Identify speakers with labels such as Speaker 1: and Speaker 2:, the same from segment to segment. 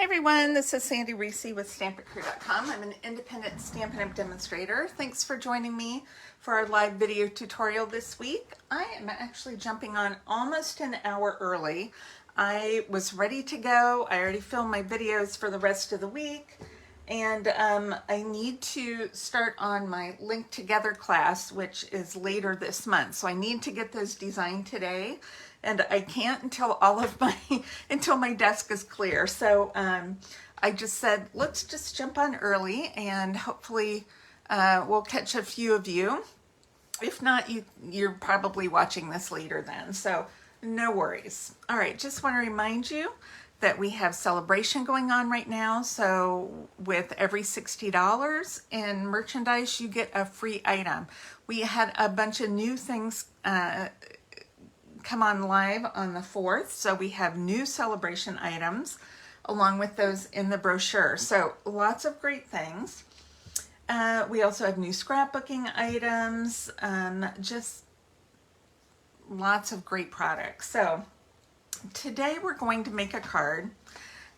Speaker 1: Hi everyone, this is Sandy Reese with StampItCrew.com. I'm an independent Stampin' Up! Demonstrator. Thanks for joining me for our live video tutorial this week. I am actually jumping on almost an hour early. I was ready to go. I already filmed my videos for the rest of the week, and I need to start on my Link Together class, which is later this month. So I need to get those designed today, and I can't until until my desk is clear. So I just said, let's just jump on early, and hopefully we'll catch a few of you. If not, you're probably watching this later then, so no worries. All right, just want to remind you that we have celebration going on right now. So with every $60 in merchandise, you get a free item. We had a bunch of new things come on live on the 4th. So we have new celebration items along with those in the brochure. So lots of great things. We also have new scrapbooking items, just lots of great products. So today we're going to make a card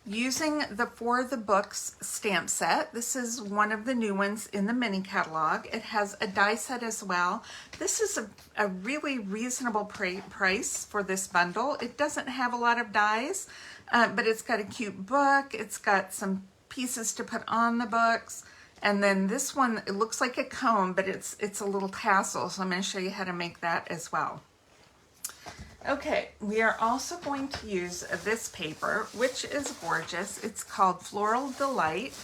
Speaker 1: using the For the Books stamp set. This is one of the new ones in the mini catalog. It has a die set as well. This is a really reasonable price for this bundle. It doesn't have a lot of dies, but it's got a cute book. It's got some pieces to put on the books. And then this one, it looks like a comb, but it's a little tassel. So I'm going to show you how to make that as well. Okay, we are also going to use this paper, which is gorgeous. It's called Floral Delight.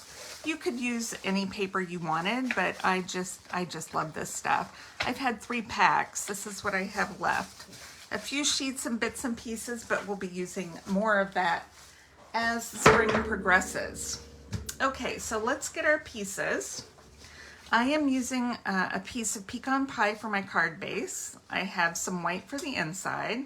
Speaker 1: You could use any paper you wanted, but I just love this stuff. I've had 3 packs. This is what I have left. A few sheets and bits and pieces, but we'll be using more of that as spring progresses. Okay, so let's get our pieces. I am using a piece of pecan pie for my card base. I have some white for the inside.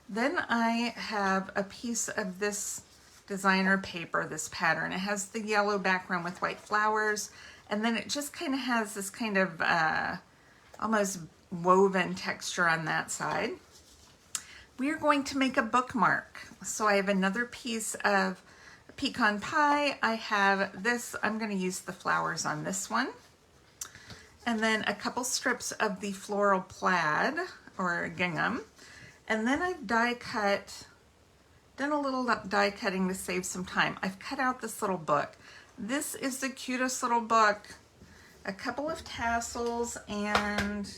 Speaker 1: Then I have a piece of this designer paper, this pattern. It has the yellow background with white flowers, and then it just kind of has this kind of almost woven texture on that side. We are going to make a bookmark. So I have another piece of pecan pie. I have this, I'm going to use the flowers on this one. And then a couple strips of the floral plaid or gingham. And then I've done a little die cutting to save some time. I've cut out this little book. This is the cutest little book. A couple of tassels and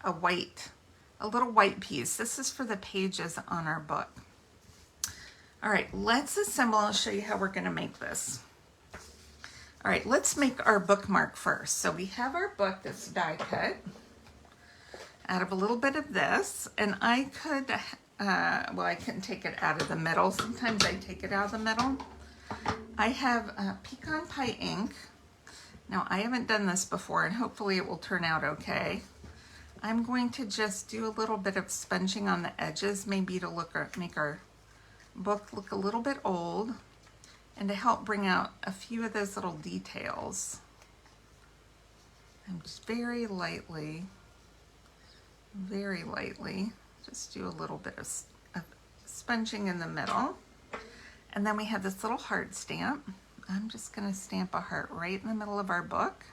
Speaker 1: a little white piece. This is for the pages on our book. All right, let's assemble. I'll show you how we're going to make this. All right, let's make our bookmark first. So we have our book that's die cut out of a little bit of this, and I could, well, I couldn't take it out of the middle. Sometimes I take it out of the middle. I have pecan pie ink. Now, I haven't done this before, and hopefully it will turn out okay. I'm going to just do a little bit of sponging on the edges, maybe to make our book look a little bit old, and to help bring out a few of those little details. And just very lightly, just do a little bit of sponging in the middle. And then we have this little heart stamp. I'm just gonna stamp a heart right in the middle of our book.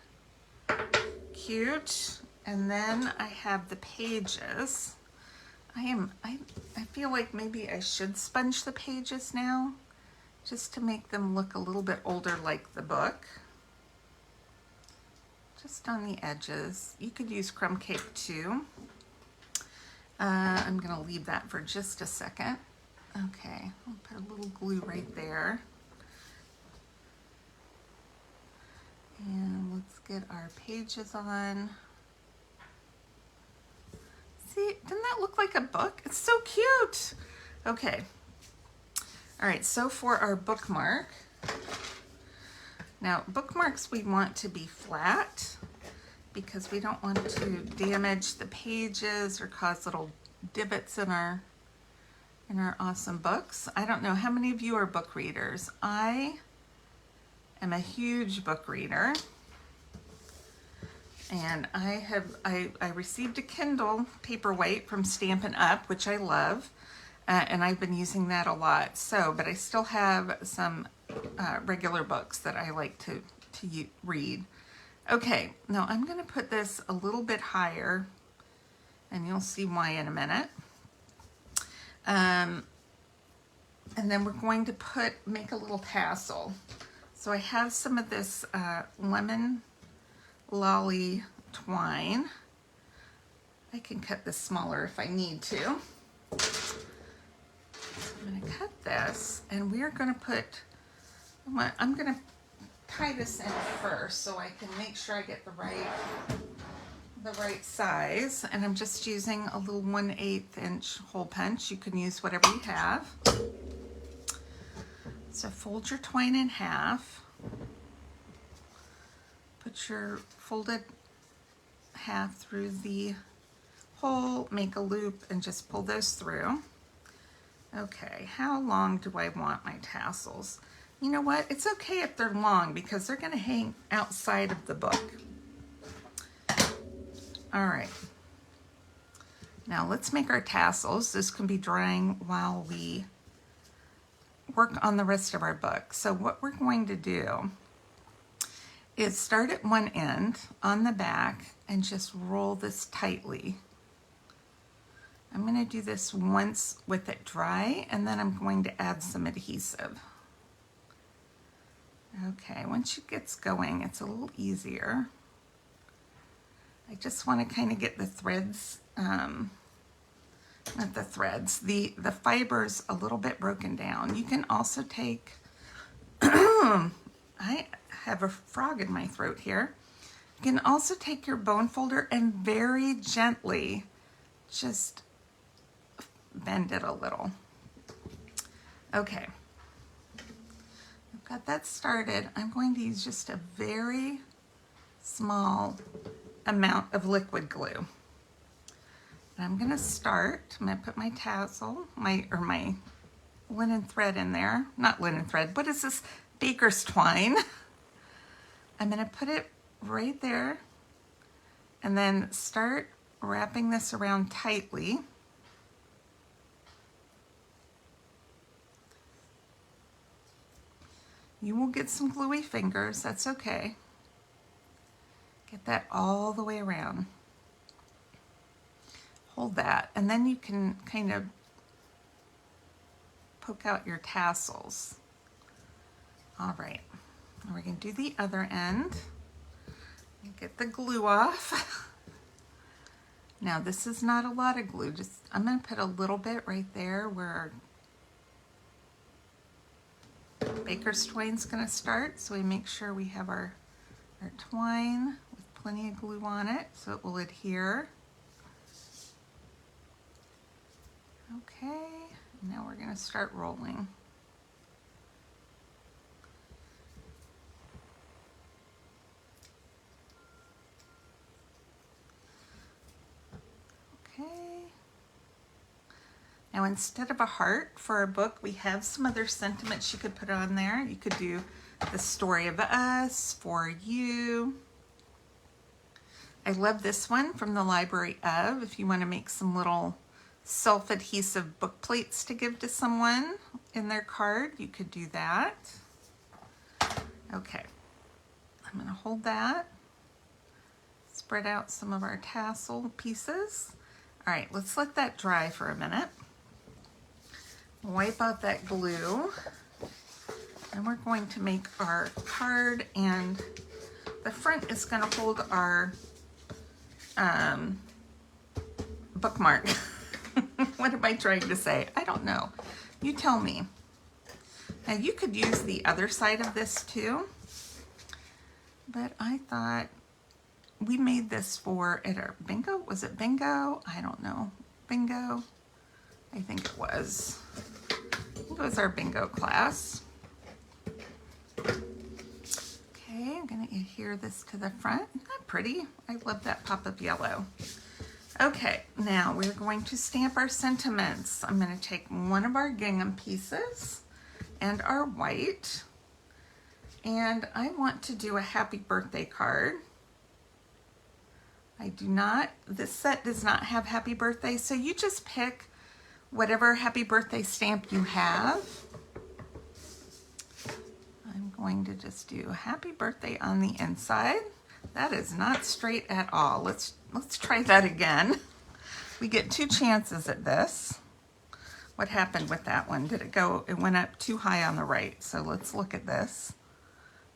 Speaker 1: Cute. And then I have the pages. I feel like maybe I should sponge the pages now, just to make them look a little bit older like the book. Just on the edges. You could use crumb cake too. I'm gonna leave that for just a second. Okay, I'll put a little glue right there. And let's get our pages on. See, doesn't that look like a book? It's so cute. Okay. All right, so for our bookmark, now bookmarks we want to be flat because we don't want to damage the pages or cause little divots in our awesome books. I don't know how many of you are book readers. I am a huge book reader, and I received a Kindle Paperweight from Stampin' Up!, which I love. and I've been using that a lot. So, but I still have some regular books that I like to read. Okay, now I'm going to put this a little bit higher, and you'll see why in a minute. And then we're going to make a little tassel. So I have some of this lemon lolly twine. I can cut this smaller if I need to. I'm going to cut this, and we're going to I'm going to tie this in first so I can make sure I get the right size. And I'm just using a little 1/8 inch hole punch. You can use whatever you have. So fold your twine in half. Put your folded half through the hole, make a loop, and just pull those through. Okay, how long do I want my tassels? You know what? It's okay if they're long because they're going to hang outside of the book. All right. Now let's make our tassels. This can be drying while we work on the rest of our book. So what we're going to do is start at one end on the back and just roll this tightly. I'm going to do this once with it dry, and then I'm going to add some adhesive. Okay, once it gets going, it's a little easier. I just want to kind of get the threads, not the threads, the fibers a little bit broken down. You can also take, I have a frog in my throat here. You can also take your bone folder and very gently just bend it a little. Okay, I've got that started. I'm going to use just a very small amount of liquid glue. And I'm going to start, I'm going to put my tassel, my linen thread in there. Not linen thread, what is this? Baker's twine. I'm going to put it right there and then start wrapping this around tightly. You will get some gluey fingers, that's okay. Get that all the way around. Hold that, and then you can kind of poke out your tassels. All right, now we're going to do the other end. Get the glue off. Now this is not a lot of glue, just I'm going to put a little bit right there where our Baker's twine's going to start, so we make sure we have our twine with plenty of glue on it so it will adhere. Okay, now we're going to start rolling. Okay. Now instead of a heart for our book, we have some other sentiments you could put on there. You could do the story of us, for you. I love this one from the Library of. If you want to make some little self-adhesive book plates to give to someone in their card, you could do that. Okay, I'm going to hold that. Spread out some of our tassel pieces. All right, let's let that dry for a minute. Wipe out that glue. And we're going to make our card, and the front is going to hold our bookmark. What am I trying to say? I don't know. You tell me. Now you could use the other side of this too, but I thought we made this for at our bingo. Was it bingo? I don't know. Bingo? I think it was. It was our bingo class. Okay, I'm going to adhere this to the front. Isn't that pretty? I love that pop of yellow. Okay, now we're going to stamp our sentiments. I'm going to take one of our gingham pieces and our white, and I want to do a happy birthday card. I do not, this set does not have happy birthday, so you just pick whatever happy birthday stamp you have. I'm going to just do happy birthday on the inside. That is not straight at all. Let's try that again. We get 2 chances at this. What happened with that one? It went up too high on the right. So let's look at this.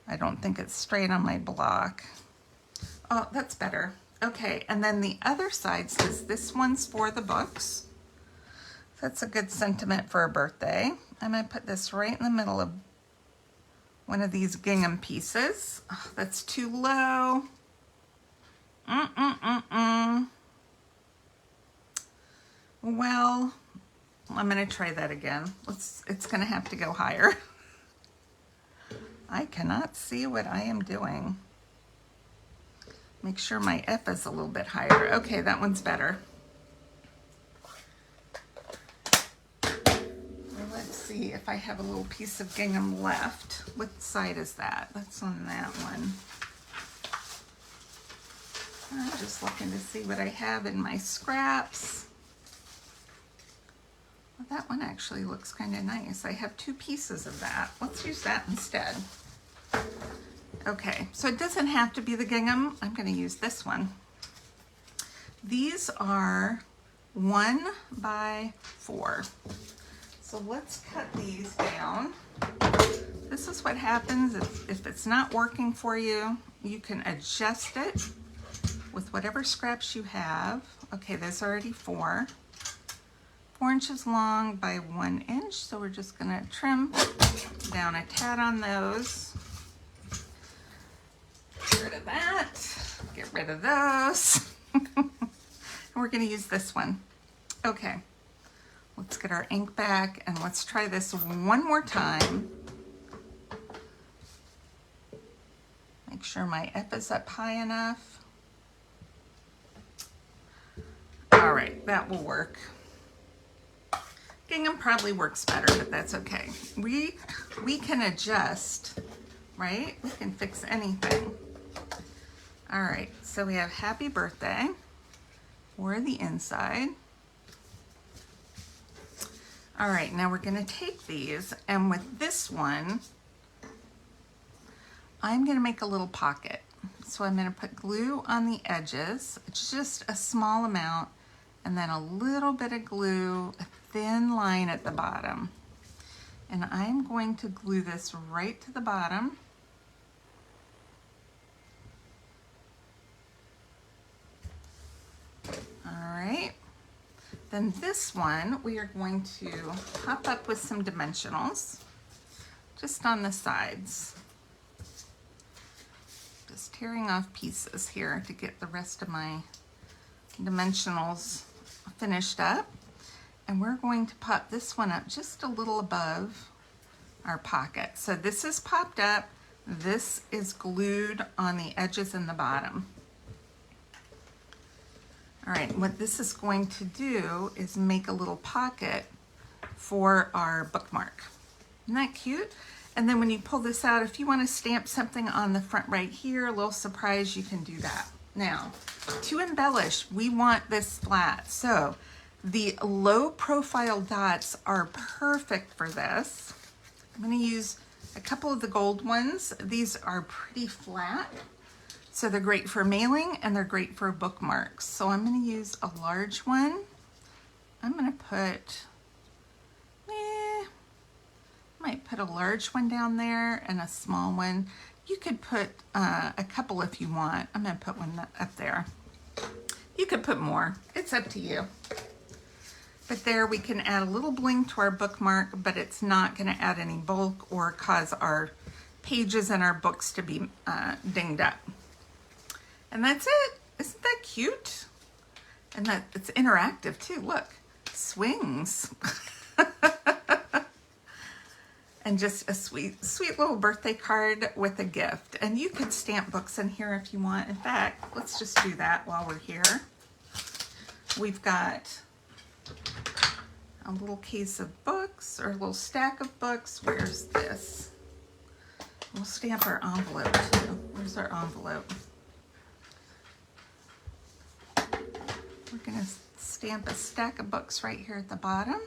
Speaker 1: I don't think it's straight on my block. Oh, that's better. Okay, and then the other side says this one's for the books. That's a good sentiment for a birthday. I'm going to put this right in the middle of one of these gingham pieces. Oh, that's too low. Well, I'm going to try that again. It's going to have to go higher. I cannot see what I am doing. Make sure my F is a little bit higher. Okay, that one's better. Let's see if I have a little piece of gingham left. What side is that? That's on that one. I'm just looking to see what I have in my scraps. Well, that one actually looks kind of nice. I have 2 pieces of that. Let's use that instead. Okay, so it doesn't have to be the gingham. I'm going to use this one. These are 1 by 4. So let's cut these down. This is what happens if it's not working for you. You can adjust it with whatever scraps you have. Okay, there's already 4. 4 inches long by 1 inch. So we're just going to trim down a tad on those. Get rid of that. Get rid of those. And we're going to use this one. Okay. Let's get our ink back and let's try this one more time. Make sure my F is up high enough. All right, that will work. Gingham probably works better, but that's okay. We can adjust, right? We can fix anything. All right, so we have happy birthday for the inside. All right, now we're gonna take these, and with this one, I'm gonna make a little pocket. So I'm gonna put glue on the edges. It's just a small amount, and then a little bit of glue, a thin line at the bottom. And I'm going to glue this right to the bottom. All right. Then this one, we are going to pop up with some dimensionals, just on the sides. Just tearing off pieces here to get the rest of my dimensionals finished up. And we're going to pop this one up just a little above our pocket. So this is popped up, this is glued on the edges and the bottom. All right, what this is going to do is make a little pocket for our bookmark. Isn't that cute? And then when you pull this out, if you want to stamp something on the front right here, a little surprise, you can do that. Now, to embellish, we want this flat. So the low profile dots are perfect for this. I'm going to use a couple of the gold ones. These are pretty flat. So they're great for mailing and they're great for bookmarks. So I'm going to use a large one. I'm going to put, might put a large one down there and a small one. You could put a couple if you want. I'm going to put one up there. You could put more. It's up to you. But there we can add a little bling to our bookmark, but it's not going to add any bulk or cause our pages and our books to be dinged up. And that's it. Isn't that cute? And that it's interactive too. Look, swings. And just a sweet, sweet little birthday card with a gift. And you could stamp books in here if you want. In fact, let's just do that while we're here. We've got a little case of books or a little stack of books. Where's this? We'll stamp our envelope too. Where's our envelope? We're gonna stamp a stack of books right here at the bottom.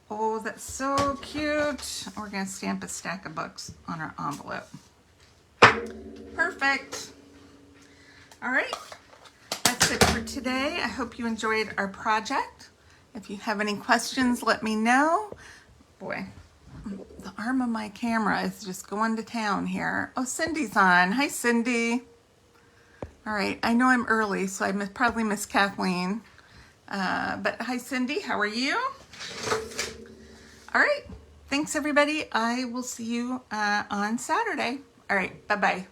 Speaker 1: Oh, that's so cute. We're going to stamp a stack of books on our envelope. Perfect. All right, that's it for today. I hope you enjoyed our project. If you have any questions, let me know. Boy, the arm of my camera is just going to town here. Oh, Cindy's on. Hi, Cindy. All right, I know I'm early, so I probably missed Kathleen. But hi, Cindy, how are you? All right, thanks everybody. I will see you on Saturday. All right, bye-bye.